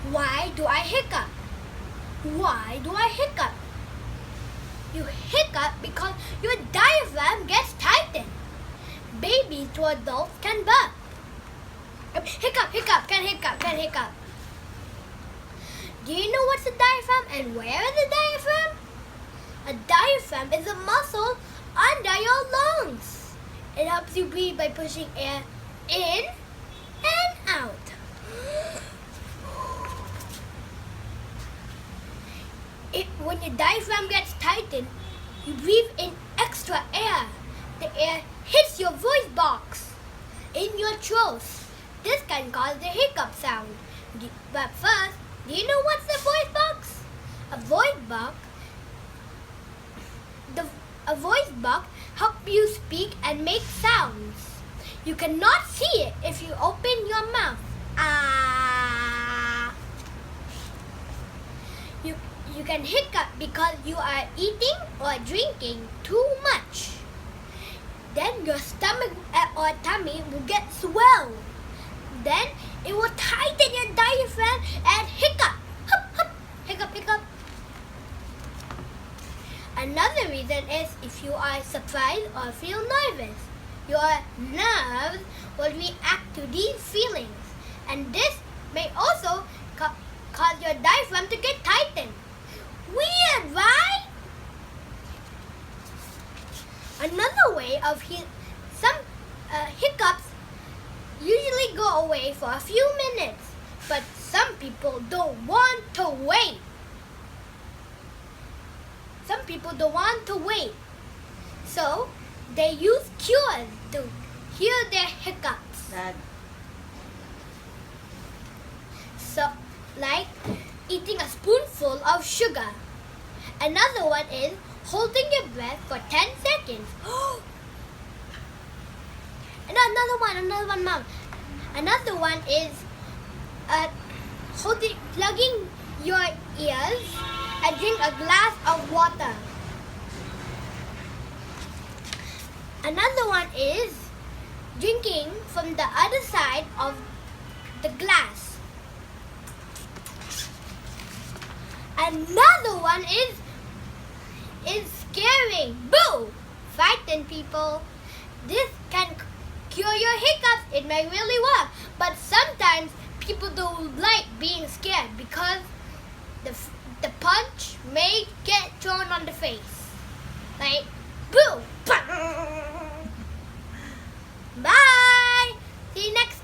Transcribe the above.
Why do I hiccup? Why do I hiccup? You hiccup because your diaphragm gets tightened. Babies to adults can burp. Hiccup, hiccup, can hiccup. Do you know what's a diaphragm and where is the diaphragm? A diaphragm is a muscle under your lungs. It helps you breathe by pushing air in and out. When your diaphragm gets tightened, you breathe in extra air. The air hits your voice box in your throat. This can cause the hiccup sound. But first, do you know what's a voice box? A voice box helps you speak and make sounds. You cannot see it if you open your mouth. Ah. You can hiccup because you are eating or drinking too much. Then your stomach or tummy will get swelled. Then it will tighten your diaphragm and hiccup. Hup, hup, hiccup, hiccup. Another reason is if you are surprised or feel nervous. Your nerves will react to these feelings. And this may also cause your diaphragm to get tightened. Weird, right? Another way of some hiccups usually go away for a few minutes, but some people don't want to wait. Some people don't want to wait, so they use cures to heal their hiccups. Dad. So, like eating a spoonful of sugar. Another one is holding your breath for 10 seconds. And another one, Mom. Another one is plugging your ears and drink a glass of water. Another one is drinking from the other side of the glass. Another one is scaring. Boo! Frighten people. This can cure your hiccups. It may really work. But sometimes people don't like being scared because the punch may get thrown on the face. Like, boo! Bye! See you next time.